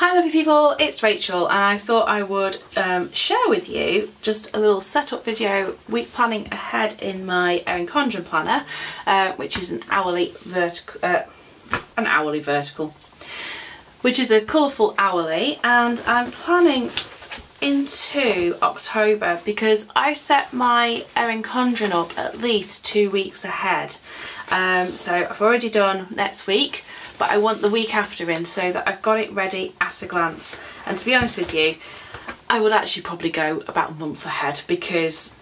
Hi lovely people, it's Rachel and I thought I would share with you just a little setup video, week planning ahead in my Erin Condren planner, which is an hourly vertical, which is a colourful hourly, and I'm planning into October because I set my Erin Condren up at least 2 weeks ahead. So I've already done next week, but I want the week after in so that I've got it ready at a glance. And to be honest with you, I would actually probably go about a month ahead because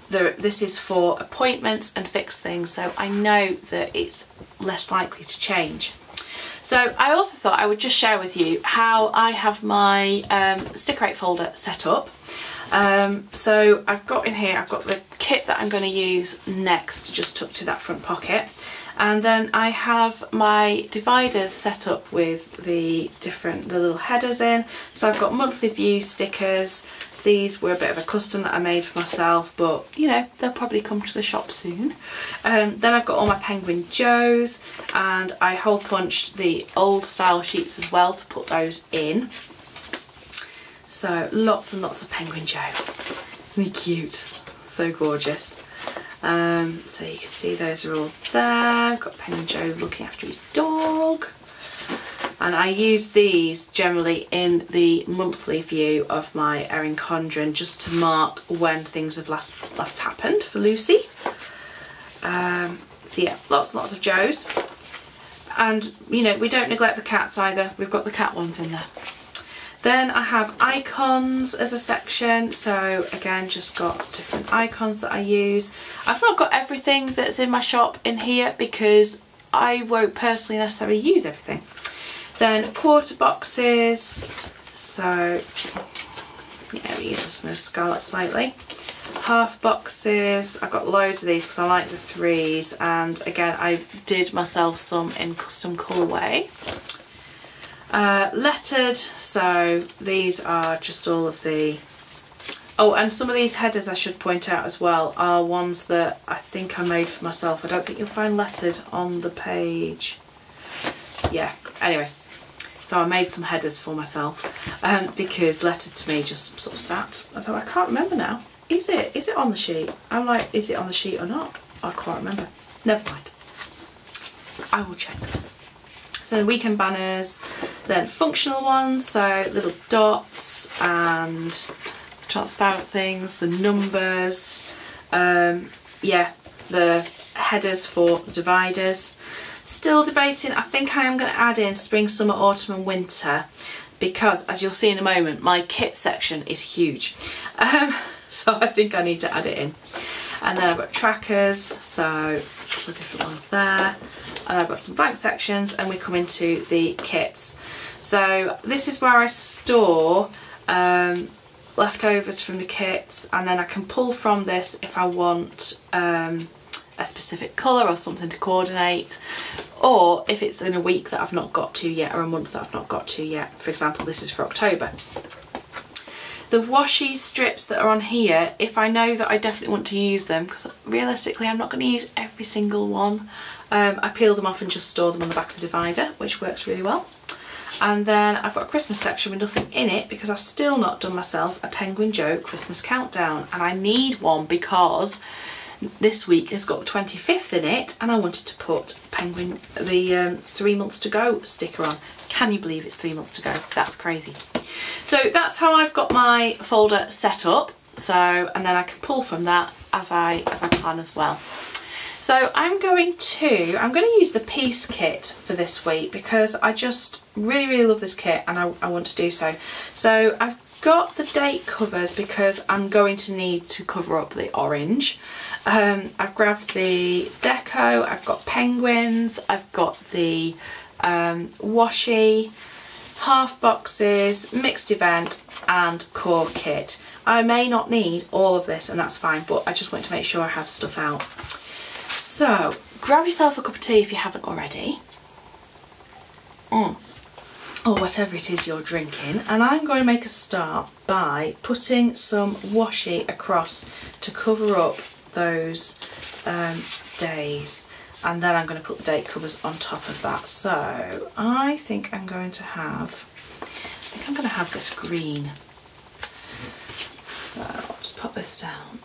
this is for appointments and fixed things, so I know that it's less likely to change. So I also thought I would just share with you how I have my sticker rate folder set up. So I've got in here, I've got the kit that I'm going to use next, just tucked to that front pocket. And then I have my dividers set up with the little headers in. So I've got monthly view stickers. These were a bit of a custom that I made for myself, but you know, they'll probably come to the shop soon. Then I've got all my Penguin Joes, and I hole punched the old style sheets as well to put those in. So lots and lots of Penguin Joe. They're cute, so gorgeous. So you can see those are all there. I've got Penguin Joe looking after his dog. And I use these generally in the monthly view of my Erin Condren just to mark when things have last happened for Lucy. So yeah, lots and lots of Joes. And you know, we don't neglect the cats either. We've got the cat ones in there. Then I have icons as a section, so again just got different icons that I use. I've not got everything that's in my shop in here because I won't personally necessarily use everything. Then quarter boxes, so yeah, we use some of those scarlet slightly. Half boxes, I've got loads of these because I like the threes, and again I did myself some in custom colourway. Lettered, so these are just all of the, oh, and some of these headers I should point out as well are ones that I think I made for myself. I don't think you'll find lettered on the page. Yeah, anyway, so I made some headers for myself because lettered to me just sort of sat. I thought, I can't remember now. Is it on the sheet? I'm like, is it on the sheet or not? I can't remember. Never mind. I will check. So weekend banners, then functional ones, so little dots and transparent things, the numbers, yeah, the headers for the dividers. Still debating, I think I am going to add in spring, summer, autumn and winter because, as you'll see in a moment, my kit section is huge. So I think I need to add it in. And then I've got trackers, so a couple of different ones there. And I've got some blank sections, and we come into the kits. So this is where I store leftovers from the kits, and then I can pull from this if I want a specific colour or something to coordinate, or if it's in a week that I've not got to yet or a month that I've not got to yet. For example, this is for October. The washi strips that are on here, if I know that I definitely want to use them, because realistically I'm not going to use every single one, I peel them off and just store them on the back of the divider, which works really well. And then I've got a Christmas section with nothing in it because I've still not done myself a Penguin Joe Christmas countdown, and I need one because this week has got the 25th in it and I wanted to put Penguin, the 3 months to go sticker on. Can you believe it's 3 months to go? That's crazy. So that's how I've got my folder set up. So, and then I can pull from that as I plan as well. So I'm going to use the piece kit for this week because I just really love this kit and I want to do so. So I've got the date covers because I'm going to need to cover up the orange. I've grabbed the deco, I've got penguins, I've got the washi, half boxes, mixed event and core kit. I may not need all of this and that's fine, but I just want to make sure I have stuff out. So grab yourself a cup of tea if you haven't already, or whatever it is you're drinking, and I'm going to make a start by putting some washi across to cover up those days, and then I'm going to put the date covers on top of that. So I think I'm going to have think I'm going to have this green. So I'll just put this down.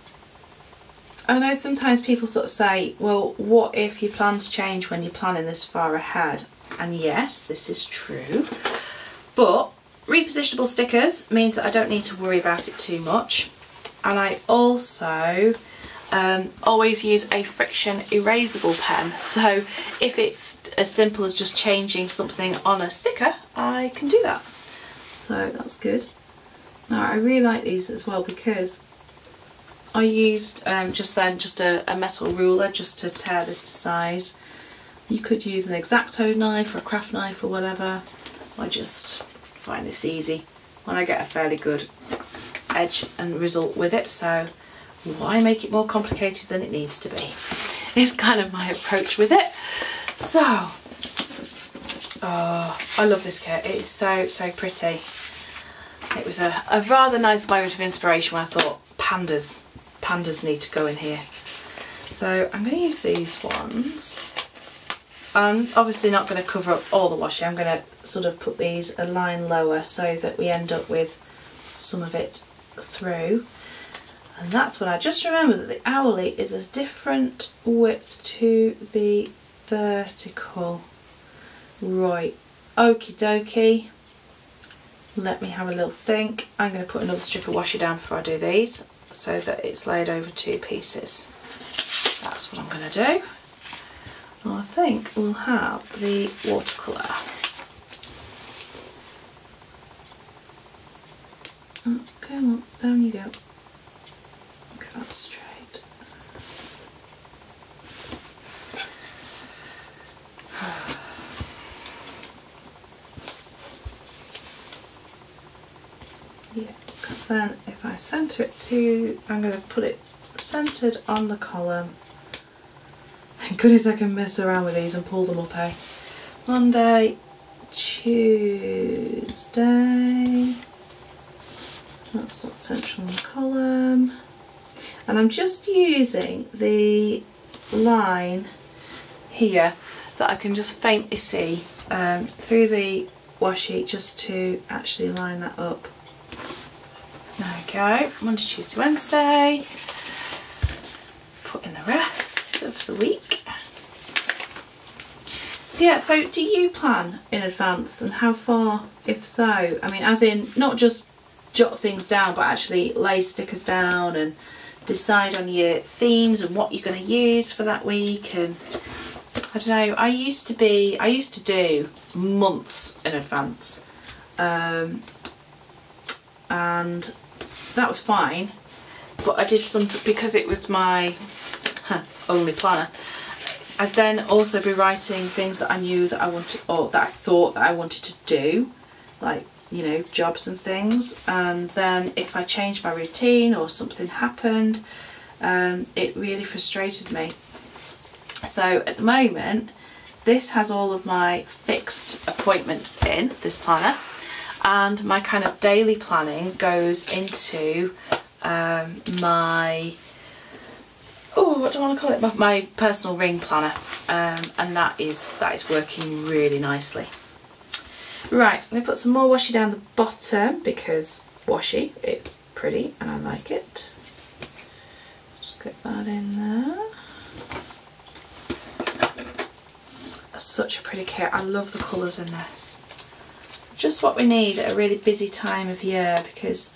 I know sometimes people sort of say, well, what if your plans change when you're planning this far ahead? And yes, this is true. But repositionable stickers means that I don't need to worry about it too much. And I also always use a friction erasable pen. So if it's as simple as just changing something on a sticker, I can do that. So that's good. Now I really like these as well because I used just a metal ruler just to tear this to size. You could use an X-Acto knife or a craft knife or whatever. I just find this easy when I get a fairly good edge and result with it, so why make it more complicated than it needs to be? It's kind of my approach with it. So, oh, I love this kit. It is so pretty. It was a rather nice moment of inspiration when I thought pandas need to go in here. So I'm going to use these ones. I'm obviously not going to cover up all the washi. I'm going to sort of put these a line lower so that we end up with some of it through. And that's when I just remember that the owlie is a different width to the vertical. Right, okie dokie. Let me have a little think. I'm going to put another strip of washi down before I do these so that it's laid over 2 pieces. That's what I'm going to do. And I think we'll have the watercolour. Oh, come on, down you go. Okay, that's straight. Yeah, because then if I centre it to, I'm going to put it centred on the column. Thank goodness I can mess around with these and pull them up, eh? Monday, Tuesday. That's not central on the column. And I'm just using the line here that I can just faintly see through the washi just to actually line that up. There we go. Monday, Tuesday, Wednesday. Put in the rest of the week. So yeah, so do you plan in advance, and how far, if so? I mean, as in not just jot things down, but actually lay stickers down and decide on your themes and what you're going to use for that week. And I don't know, I used to do months in advance, and that was fine, but I did some, because it was my only planner, I'd then also be writing things that I knew that I wanted, or that I thought that I wanted to do, like, you know, jobs and things. And then if I changed my routine or something happened, it really frustrated me. So at the moment, this has all of my fixed appointments in this planner, and my kind of daily planning goes into my, oh, what do I want to call it? My personal ring planner, and that is working really nicely. Right, I'm going to put some more washi down the bottom because washi, it's pretty and I like it. Just get that in there. Such a pretty kit. I love the colours in this. Just what we need at a really busy time of year, because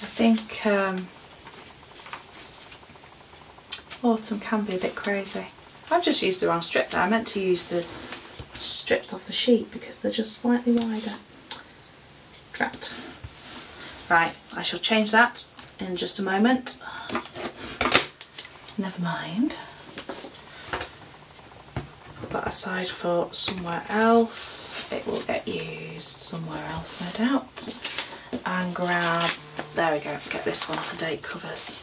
I think autumn can be a bit crazy. I've just used the wrong strip there. I meant to use the strips off the sheet because they're just slightly wider. Drat. Right, I shall change that in just a moment. Never mind. Put that aside for somewhere else. It will get used somewhere else, no doubt. And grab, there we go, get this one off the date covers.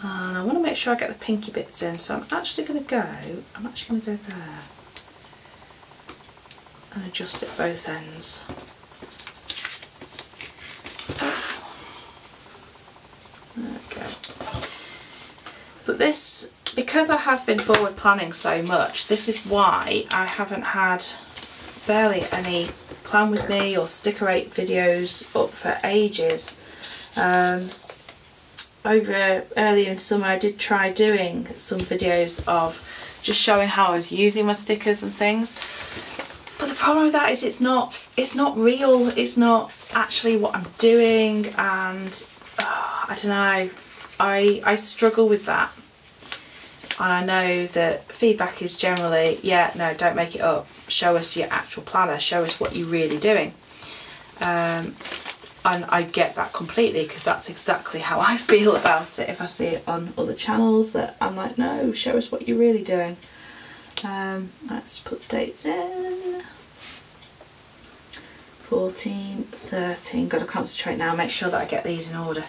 And I want to make sure I get the pinky bits in, so I'm actually going to go there and adjust it both ends. There we go. But this, because I have been forward planning so much, this is why I haven't had barely any plan with me or sticker 8 videos up for ages. Over earlier in summer I did try doing some videos of just showing how I was using my stickers and things, but the problem with that is it's not real, it's not actually what I'm doing, and I don't know, I struggle with that. And I know that feedback is generally, yeah, no, don't make it up, show us your actual planner, show us what you're really doing. And I get that completely, because that's exactly how I feel about it if I see it on other channels, that I'm like, no, show us what you're really doing. Let's put the dates in. 14, 13, got to concentrate now, make sure that I get these in order.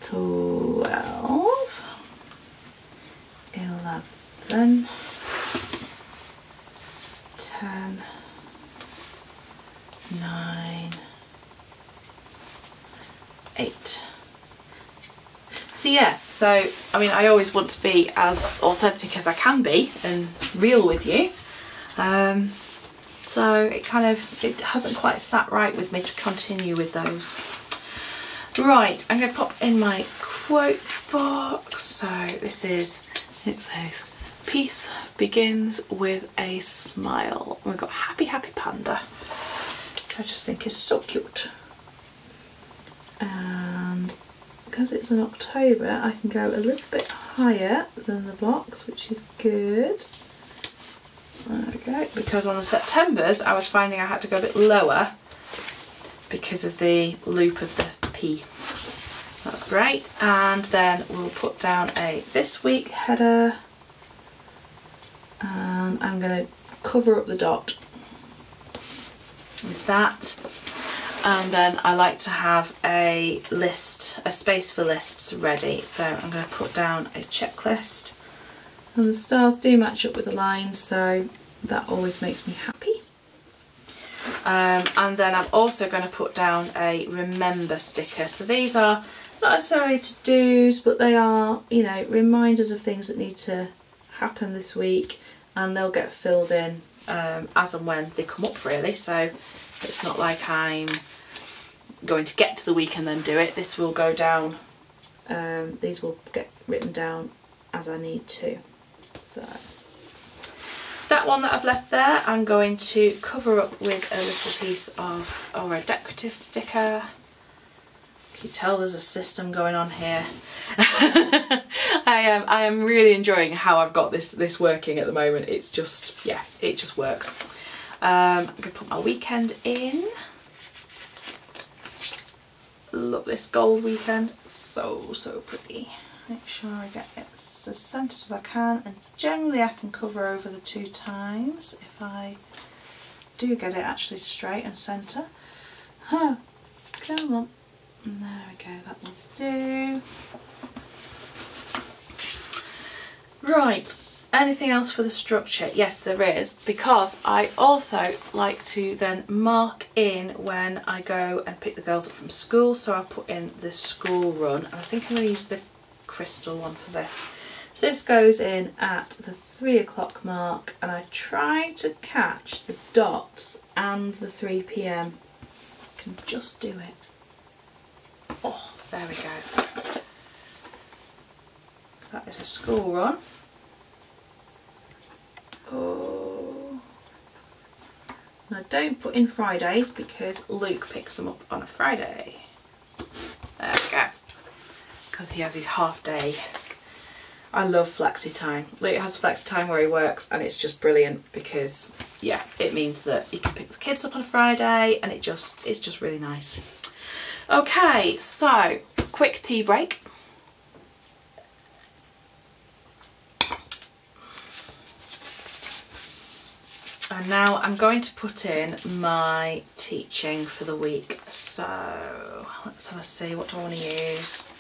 12, 11, 10, 9, 8. So yeah, so I mean, I always want to be as authentic as I can be and real with you. So it hasn't quite sat right with me to continue with those. Right, I'm going to pop in my quote box. So this is, it says, peace begins with a smile. And we've got happy, happy panda, which I just think is so cute. And because it's in October, I can go a little bit higher than the box, which is good. Okay, because on the Septembers I was finding I had to go a bit lower because of the loop of the P. That's great. And then we'll put down a this week header, and I'm going to cover up the dot with that. And then I like to have a list, a space for lists ready. So I'm going to put down a checklist, and the stars do match up with the lines, so that always makes me happy. And then I'm also going to put down a remember sticker. So these are not necessarily to-dos, but they are, you know, reminders of things that need to happen this week, and they'll get filled in as and when they come up, really. So it's not like I'm going to get to the week and then do it. This will go down, these will get written down as I need to. So that one that I've left there, I'm going to cover up with a little piece of, or a decorative sticker. You tell there's a system going on here. I am really enjoying how I've got this working at the moment. It's just, yeah, it just works. I'm going to put my weekend in. Love this gold weekend, so pretty. Make sure I get it as centred as I can, and generally I can cover over the 2 times if I do get it actually straight and centre. Huh, come on. There we go, that will do. Right, anything else for the structure? Yes, there is, because I also like to then mark in when I go and pick the girls up from school. So I'll put in the school run, and I think I'm going to use the crystal one for this. So this goes in at the 3 o'clock mark, and I try to catch the dots and the 3 PM. I can just do it. Oh, there we go. So that is a school run. Oh, and I don't put in Fridays because Luke picks them up on a Friday. There we go. Because he has his half day. I love flexi time. Luke has flexi time where he works, and it's just brilliant because, yeah, it means that he can pick the kids up on a Friday, and it's just really nice. Okay, so quick tea break. And now I'm going to put in my teaching for the week. So let's have a see, what do I want to use?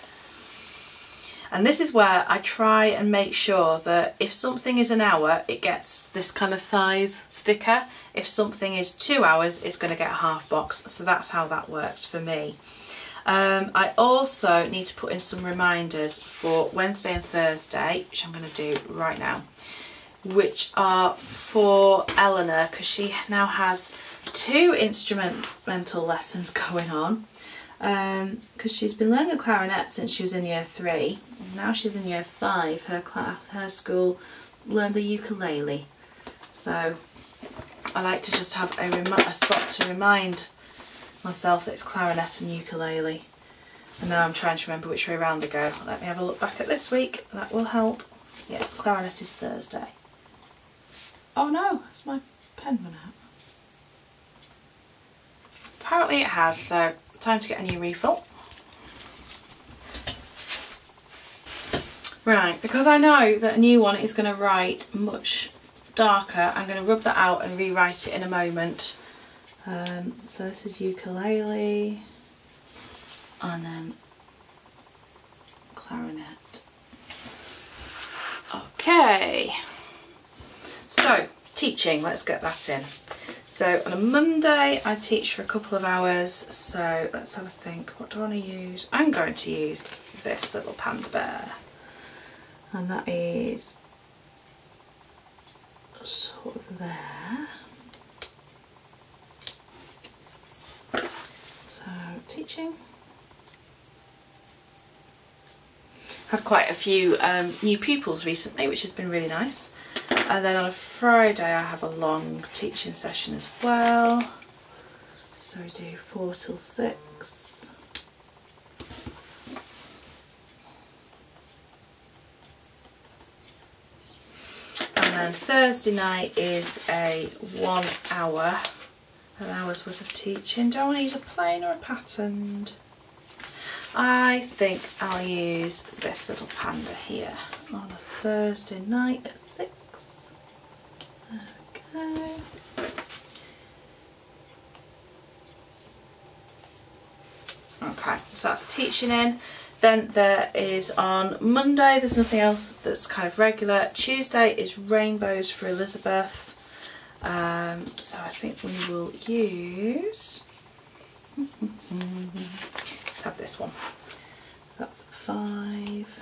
And this is where I try and make sure that if something is an hour, it gets this kind of size sticker. If something is 2 hours, it's going to get a half box. So that's how that works for me. I also need to put in some reminders for Wednesday and Thursday, which I'm going to do right now. which are for Eleanor, because she now has 2 instrumental lessons going on, because she's been learning clarinet since she was in year 3. Now she's in year 5. Her school learned the ukulele, so I like to just have a spot to remind myself that it's clarinet and ukulele. And now I'm trying to remember which way around they go. Let me have a look back at this week, that will help. Yes, clarinet is Thursday. Oh no, has my pen run out? Apparently it has, so time to get a new refill. Right, because I know that a new one is going to write much darker, I'm going to rub that out and rewrite it in a moment. So this is ukulele, and then clarinet. Okay, so teaching, let's get that in. So on a Monday I teach for a couple of hours, so let's have a think. What do I want to use? I'm going to use this little panda bear, and that is sort of there. So teaching. Had quite a few new pupils recently, which has been really nice. And then on a Friday I have a long teaching session as well. So we do 4 till 6. And then Thursday night is a 1 hour, an hour's worth of teaching. Do I want to use a plain or a patterned? I think I'll use this little panda here on a Thursday night at 6. There we go. Okay, so that's teaching in. Then there is on Monday, there's nothing else that's kind of regular. Tuesday is rainbows for Elizabeth. So I think we will use, let's have this one. So that's 5.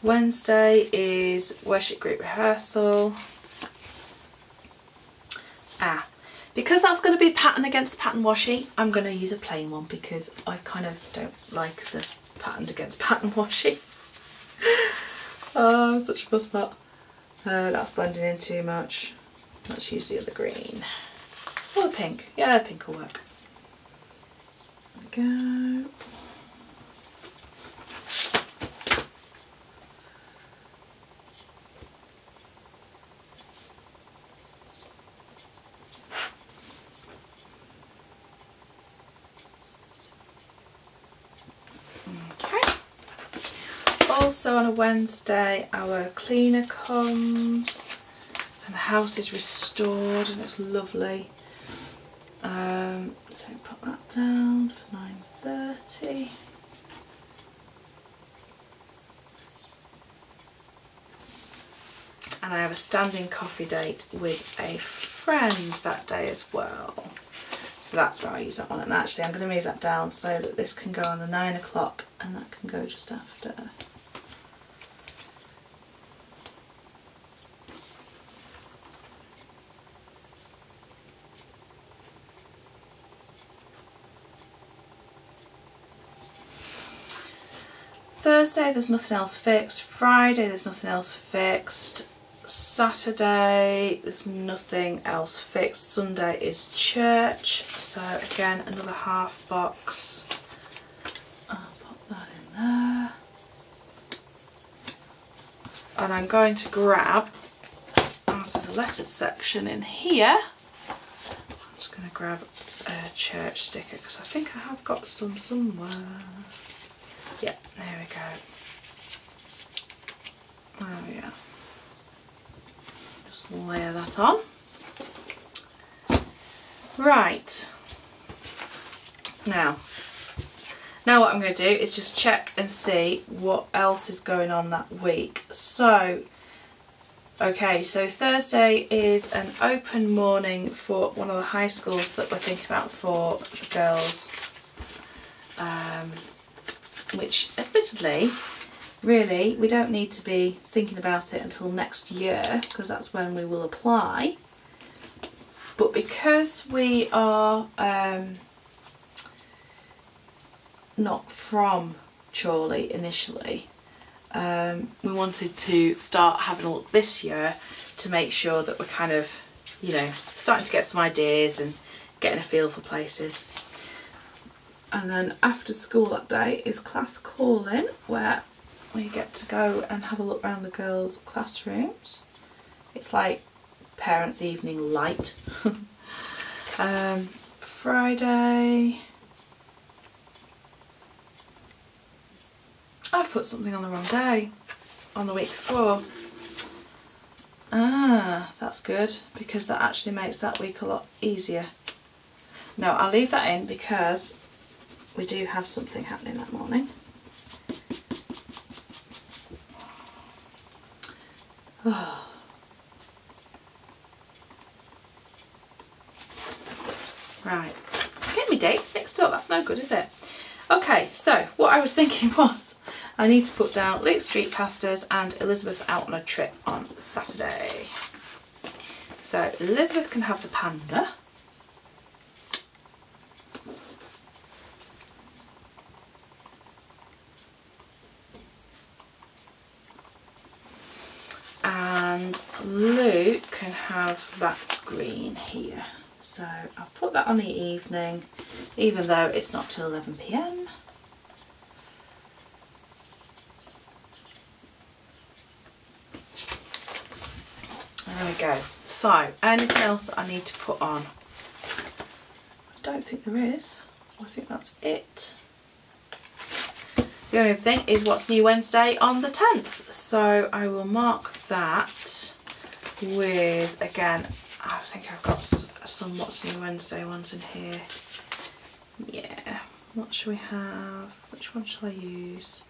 Wednesday is worship group rehearsal. Because that's going to be pattern against pattern washi, I'm going to use a plain one because I kind of don't like the patterned against pattern washi. Oh, such a fuss pot. That's blending in too much. Let's use the other green. Or the pink. Yeah, the pink will work. There we go. Also on a Wednesday our cleaner comes and the house is restored and it's lovely. So put that down for 9:30. And I have a standing coffee date with a friend that day as well. So that's where I use that one. And actually I'm going to move that down so that this can go on the 9 o'clock and that can go just after. Thursday there's nothing else fixed. Friday there's nothing else fixed. Saturday there's nothing else fixed. Sunday is church, so again another half box. I'll pop that in there. And I'm going to grab out of the letters section in here, I'm just going to grab a church sticker because I think I have got some somewhere. Yeah, there we go. Oh yeah. Just layer that on. Right. Now what I'm going to do is just check and see what else is going on that week. So, okay, so Thursday is an open morning for one of the high schools that we're thinking about for the girls. which admittedly, really, we don't need to be thinking about it until next year because that's when we will apply. But because we are not from Chorley initially, we wanted to start having a look this year to make sure that we're kind of, you know, starting to get some ideas and getting a feel for places. And then after school that day is class calling, where we get to go and have a look around the girls' classrooms. It's like parents' evening light. Friday, I've put something on the wrong day, on the week before. Ah, that's good, because that actually makes that week a lot easier. No, I'll leave that in because we do have something happening that morning. Oh. Right, get me dates mixed up, that's no good, is it? Okay, so what I was thinking was I need to put down Luke's Streetcasters and Elizabeth's out on a trip on Saturday. So Elizabeth can have the panda. And Luke can have that green here. So I'll put that on the evening, even though it's not till 11 PM. There we go. So, anything else that I need to put on? I don't think there is. I think that's it. The only thing is what's new Wednesday on the 10th. So I will mark that with, again, I think I've got some what's new Wednesday ones in here. Yeah, what shall we have? Which one shall I use?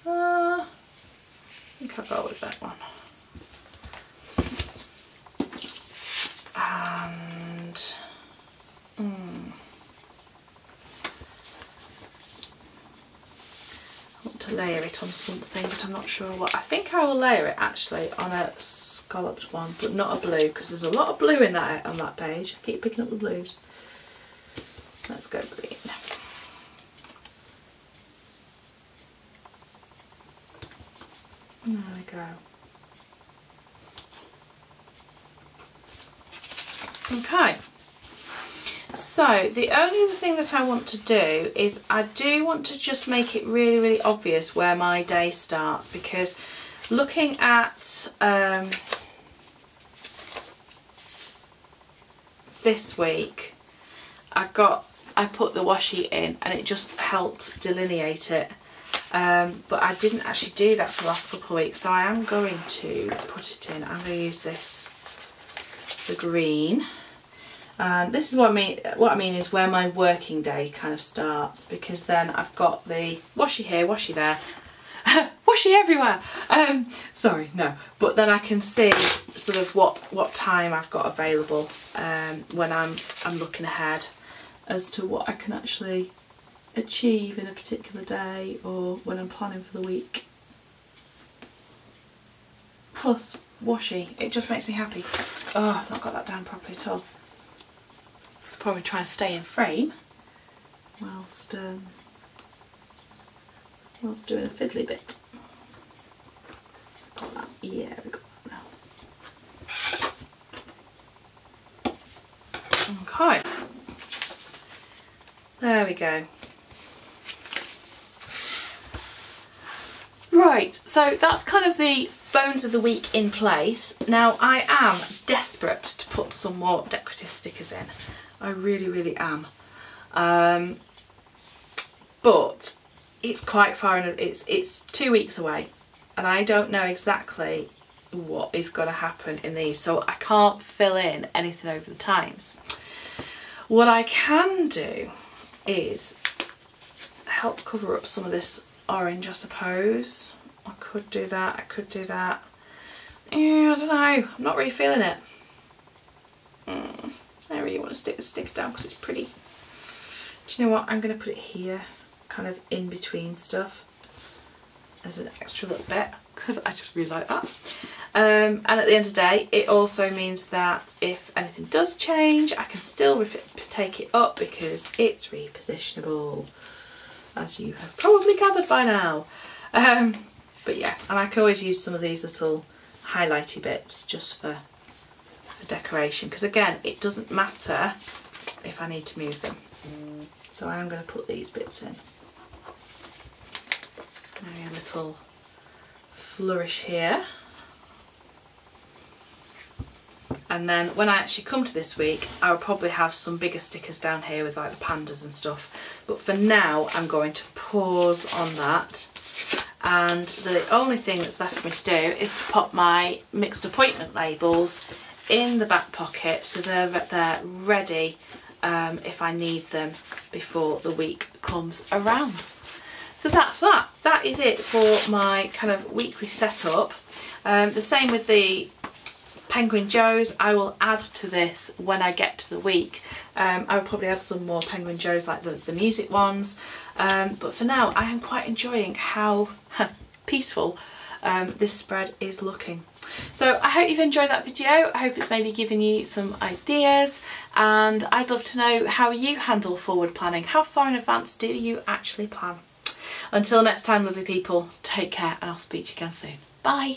I think I'll go with that one. And I want to layer it on something, but I'm not sure what. I think I will layer it actually on a scalloped one, but not a blue, because there's a lot of blue in that on that page. I keep picking up the blues. Let's go green. There we go. Okay, so the only other thing that I want to do is I do want to just make it really, really obvious where my day starts, because looking at this week, I put the washi in and it just helped delineate it. But I didn't actually do that for the last couple of weeks, so I am going to put it in. I'm going to use this, the green, and this is what I mean is where my working day kind of starts, because then I've got the washi here, washi there, washi everywhere. Sorry, no, but then I can see sort of what time I've got available when I'm looking ahead as to what I can actually achieve in a particular day or when I'm planning for the week. Plus washi, it just makes me happy. Oh, I've not got that down properly at all. Let's probably try and stay in frame whilst doing a fiddly bit. Got that? Yeah, we got that now. Okay, there we go. Right, so that's kind of the bones of the week in place. Now I am desperate to put some more decorative stickers in. I really, really am. But it's quite far in, it's 2 weeks away and I don't know exactly what is going to happen in these, so I can't fill in anything over the times. What I can do is help cover up some of this orange, I suppose. I could do that, I could do that. Yeah, I don't know, I'm not really feeling it. I really want to stick the sticker down because it's pretty. Do you know what? I'm going to put it here, kind of in between stuff as an extra little bit, because I just really like that. And at the end of the day, it also means that if anything does change, I can still take it up because it's repositionable, as you have probably gathered by now. But yeah, and I can always use some of these little highlighty bits just for decoration, because again, it doesn't matter if I need to move them. So I am going to put these bits in. Maybe a little flourish here. And then when I actually come to this week, I will probably have some bigger stickers down here with like the pandas and stuff. But for now, I'm going to pause on that. And the only thing that's left for me to do is to pop my mixed appointment labels in the back pocket so they're ready if I need them before the week comes around. So that's that. That is it for my kind of weekly setup. The same with the Penguin Joes. I will add to this when I get to the week. I will probably add some more Penguin Joes like the music ones. But for now, I am quite enjoying how peaceful this spread is looking. So I hope you've enjoyed that video. I hope it's maybe given you some ideas, and I'd love to know how you handle forward planning. How far in advance do you actually plan? Until next time, lovely people, take care, and I'll speak to you again soon. Bye.